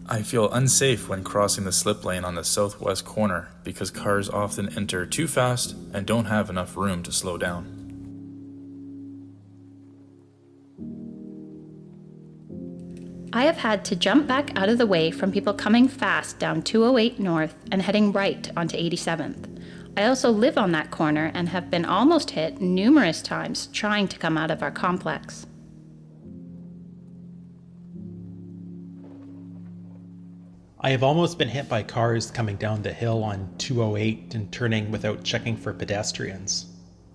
I feel unsafe when crossing the slip lane on the southwest corner because cars often enter too fast and don't have enough room to slow down. I have had to jump back out of the way from people coming fast down 208 North and heading right onto 87th. I also live on that corner and have been almost hit numerous times trying to come out of our complex. I have almost been hit by cars coming down the hill on 208 and turning without checking for pedestrians.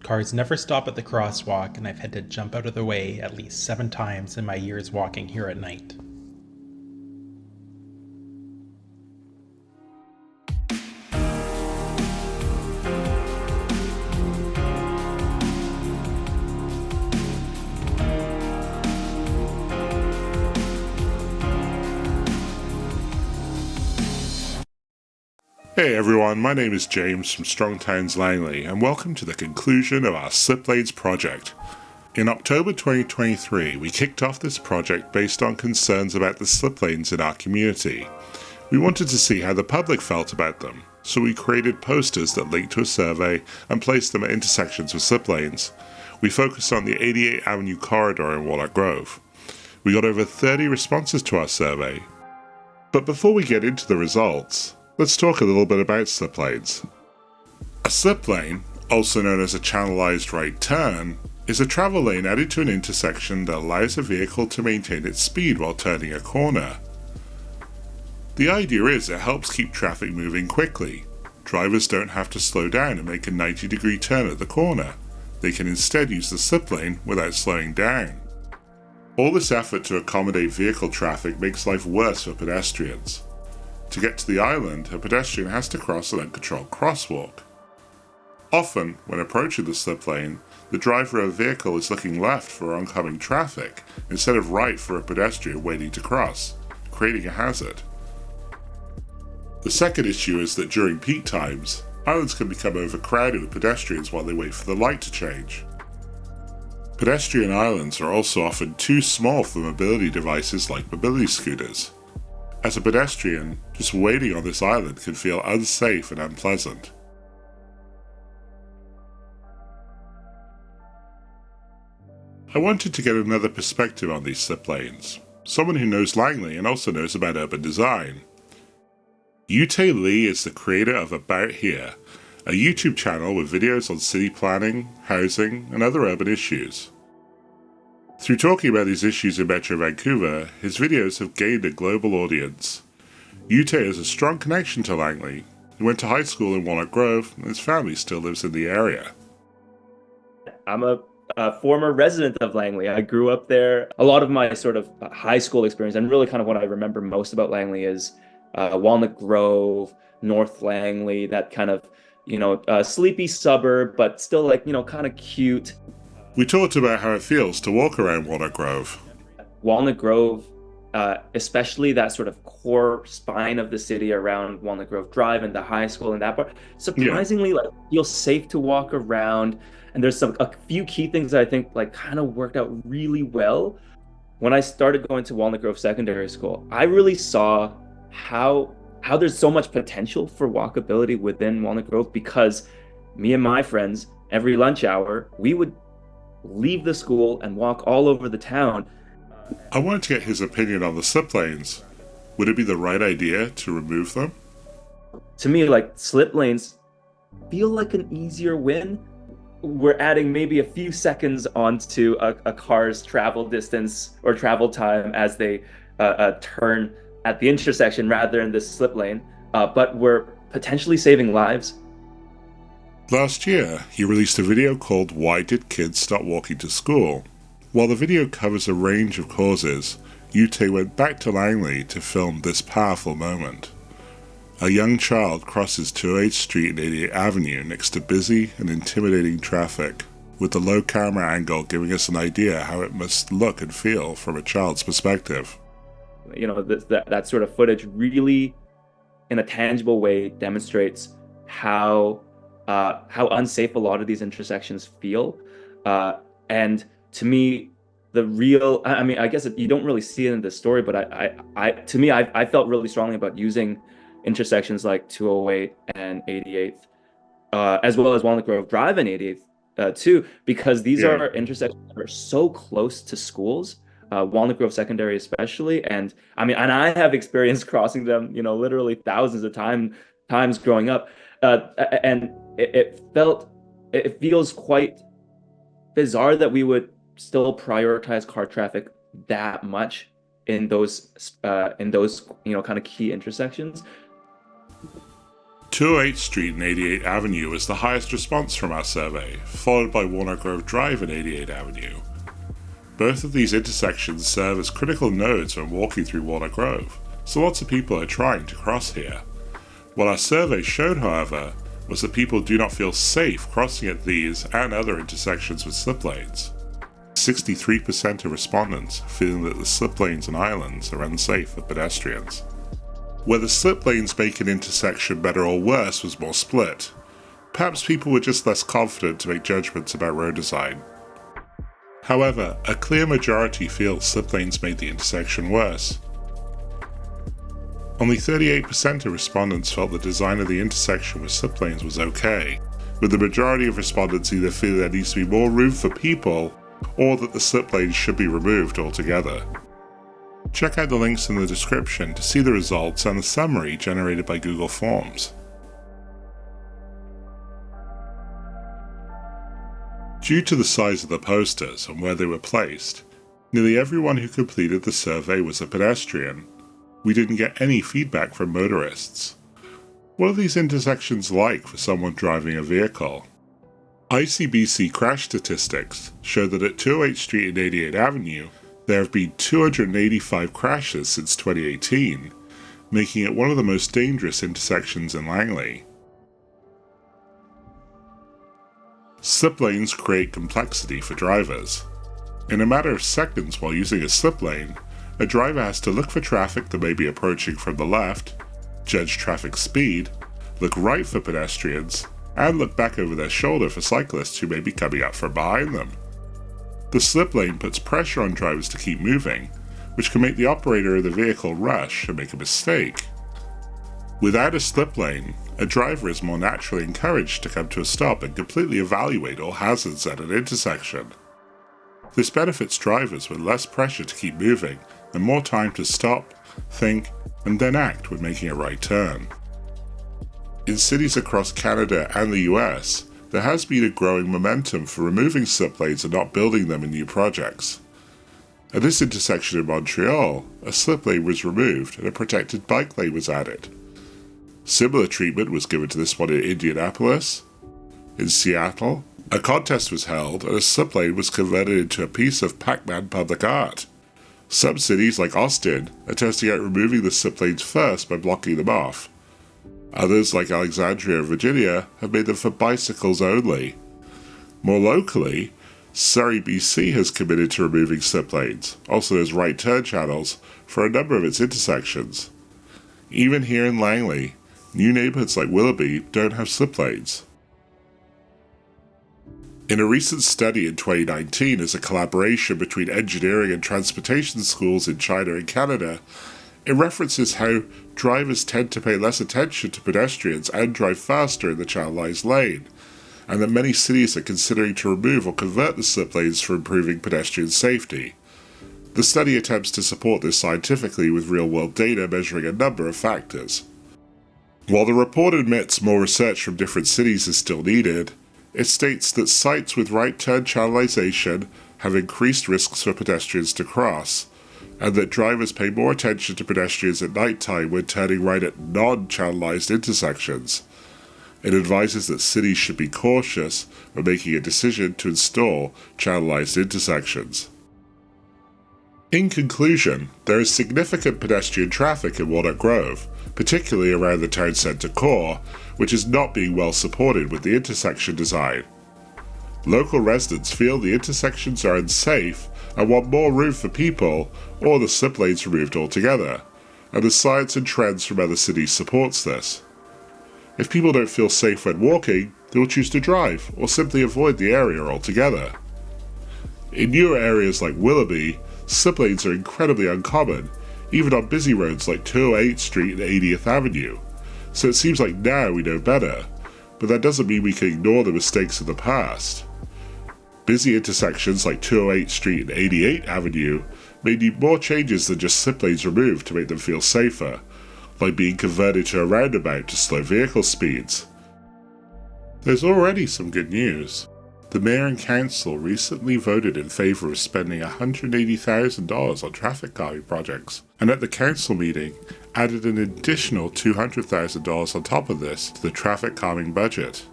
Cars never stop at the crosswalk, and I've had to jump out of the way at least 7 times in my years walking here at night. Hey everyone, my name is James from Strongtowns Langley, and welcome to the conclusion of our Slip Lanes project. In October 2023, we kicked off this project based on concerns about the slip lanes in our community. We wanted to see how the public felt about them, so we created posters that linked to a survey and placed them at intersections with slip lanes. We focused on the 88th Avenue corridor in Walnut Grove. We got over 30 responses to our survey. But before we get into the results, let's talk a little bit about slip lanes. A slip lane, also known as a channelized right turn, is a travel lane added to an intersection that allows a vehicle to maintain its speed while turning a corner. The idea is it helps keep traffic moving quickly. Drivers don't have to slow down and make a 90-degree turn at the corner. They can instead use the slip lane without slowing down. All this effort to accommodate vehicle traffic makes life worse for pedestrians. To get to the island, a pedestrian has to cross an uncontrolled crosswalk. Often, when approaching the slip lane, the driver of a vehicle is looking left for oncoming traffic, instead of right for a pedestrian waiting to cross, creating a hazard. The second issue is that during peak times, islands can become overcrowded with pedestrians while they wait for the light to change. Pedestrian islands are also often too small for mobility devices like mobility scooters. As a pedestrian, just waiting on this island can feel unsafe and unpleasant. I wanted to get another perspective on these slip lanes, someone who knows Langley and also knows about urban design. Uytae Lee is the creator of About Here, a YouTube channel with videos on city planning, housing, and other urban issues. Through talking about these issues in Metro Vancouver, his videos have gained a global audience. Uytae has a strong connection to Langley. He went to high school in Walnut Grove, and his family still lives in the area. I'm a former resident of Langley. I grew up there. A lot of my sort of high school experience, and really kind of what I remember most about Langley is Walnut Grove, North Langley, that kind of, sleepy suburb, but still kind of cute. We talked about how it feels to walk around Walnut Grove. Walnut Grove, especially that sort of core spine of the city around Walnut Grove Drive and the high school and that part, surprisingly feels safe to walk around. And there's a few key things that I think kind of worked out really well. When I started going to Walnut Grove Secondary School, I really saw how there's so much potential for walkability within Walnut Grove, because me and my friends, every lunch hour, we would leave the school and walk all over the town. I wanted to get his opinion on the slip lanes. Would it be the right idea to remove them? To me, slip lanes feel like an easier win. We're adding maybe a few seconds onto a car's travel distance or travel time as they turn at the intersection rather than this slip lane, but we're potentially saving lives. Last year, he released a video called Why Did Kids Stop Walking to School? While the video covers a range of causes, Uytae went back to Langley to film this powerful moment. A young child crosses 208th Street and 88th Avenue next to busy and intimidating traffic, with the low camera angle giving us an idea how it must look and feel from a child's perspective. That sort of footage really, in a tangible way, demonstrates how unsafe a lot of these intersections feel. And to me, the real, I mean, I guess you don't really see it in the story, but to me, I felt really strongly about using intersections like 208 and 88th, as well as Walnut Grove Drive and 88th, too, because these are intersections that are so close to schools, Walnut Grove Secondary especially. And I mean, and I have experienced crossing them, literally thousands of times growing up. And it feels quite bizarre that we would still prioritize car traffic that much in those kind of key intersections. 208th Street and 88th Avenue was the highest response from our survey, followed by Walnut Grove Drive and 88th Avenue. Both of these intersections serve as critical nodes when walking through Walnut Grove, so lots of people are trying to cross here. What our survey showed, however, was that people do not feel safe crossing at these and other intersections with slip lanes. 63% of respondents feeling that the slip lanes and islands are unsafe for pedestrians. Whether slip lanes make an intersection better or worse was more split. Perhaps people were just less confident to make judgments about road design. However, a clear majority feels slip lanes made the intersection worse. Only 38% of respondents felt the design of the intersection with slip lanes was okay, with the majority of respondents either feeling there needs to be more room for people or that the slip lanes should be removed altogether. Check out the links in the description to see the results and the summary generated by Google Forms. Due to the size of the posters and where they were placed, nearly everyone who completed the survey was a pedestrian. We didn't get any feedback from motorists. What are these intersections like for someone driving a vehicle? ICBC crash statistics show that at 208th Street and 88th Avenue, there have been 285 crashes since 2018, making it one of the most dangerous intersections in Langley. Slip lanes create complexity for drivers. In a matter of seconds while using a slip lane, a driver has to look for traffic that may be approaching from the left, judge traffic speed, look right for pedestrians, and look back over their shoulder for cyclists who may be coming up from behind them. The slip lane puts pressure on drivers to keep moving, which can make the operator of the vehicle rush and make a mistake. Without a slip lane, a driver is more naturally encouraged to come to a stop and completely evaluate all hazards at an intersection. This benefits drivers with less pressure to keep moving and more time to stop, think, and then act when making a right turn. In cities across Canada and the US, there has been a growing momentum for removing slip lanes and not building them in new projects. At this intersection in Montreal, a slip lane was removed and a protected bike lane was added. Similar treatment was given to this one in Indianapolis. In Seattle, a contest was held and a slip lane was converted into a piece of Pac-Man public art. Some cities, like Austin, are testing out removing the slip lanes first by blocking them off. Others, like Alexandria, Virginia, have made them for bicycles only. More locally, Surrey, BC has committed to removing slip lanes, also as right turn channels, for a number of its intersections. Even here in Langley, new neighbourhoods like Willoughby don't have slip lanes. In a recent study in 2019 as a collaboration between engineering and transportation schools in China and Canada, it references how drivers tend to pay less attention to pedestrians and drive faster in the channelized lane, and that many cities are considering to remove or convert the slip lanes for improving pedestrian safety. The study attempts to support this scientifically with real-world data measuring a number of factors. While the report admits more research from different cities is still needed, it states that sites with right turn channelization have increased risks for pedestrians to cross, and that drivers pay more attention to pedestrians at night time when turning right at non-channelized intersections. It advises that cities should be cautious when making a decision to install channelized intersections. In conclusion, there is significant pedestrian traffic in Walnut Grove, particularly around the town centre core, which is not being well supported with the intersection design. Local residents feel the intersections are unsafe and want more room for people or the slip lanes removed altogether, and the science and trends from other cities supports this. If people don't feel safe when walking, they will choose to drive or simply avoid the area altogether. In newer areas like Willoughby, slip lanes are incredibly uncommon, even on busy roads like 208 Street and 80th Avenue, so it seems like now we know better, but that doesn't mean we can ignore the mistakes of the past. Busy intersections like 208 Street and 88th Avenue may need more changes than just slip lanes removed to make them feel safer, like being converted to a roundabout to slow vehicle speeds. There's already some good news. The Mayor and Council recently voted in favour of spending $180,000 on traffic calming projects, and at the Council meeting added an additional $200,000 on top of this to the traffic calming budget.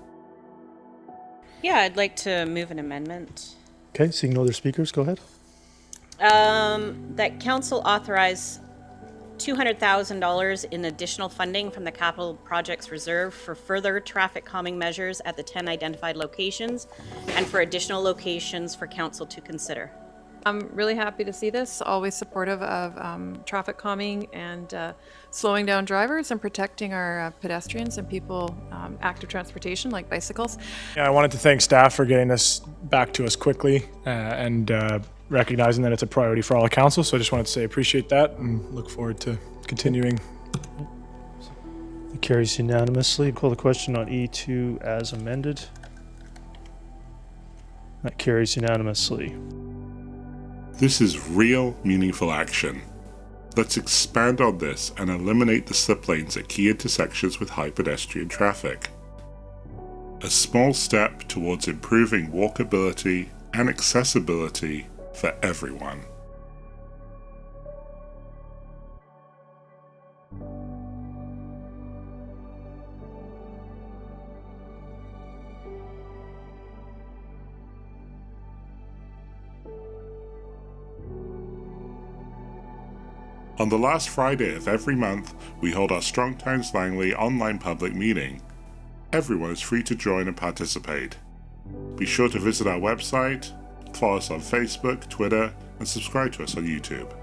Yeah, I'd like to move an amendment. Okay, seeing no other speakers, go ahead. That council authorize $200,000 in additional funding from the Capital Projects Reserve for further traffic calming measures at the 10 identified locations and for additional locations for council to consider. I'm really happy to see this, always supportive of traffic calming and slowing down drivers and protecting our pedestrians and people, active transportation like bicycles. Yeah, I wanted to thank staff for getting this back to us quickly and recognizing that it's a priority for all of council. So I just wanted to say appreciate that and look forward to continuing. It carries unanimously. Call the question on E2 as amended. That carries unanimously. This is real, meaningful action. Let's expand on this and eliminate the slip lanes at key intersections with high pedestrian traffic. A small step towards improving walkability and accessibility for everyone. On the last Friday of every month, we hold our Strong Towns Langley online public meeting. Everyone is free to join and participate. Be sure to visit our website, follow us on Facebook, Twitter, and subscribe to us on YouTube.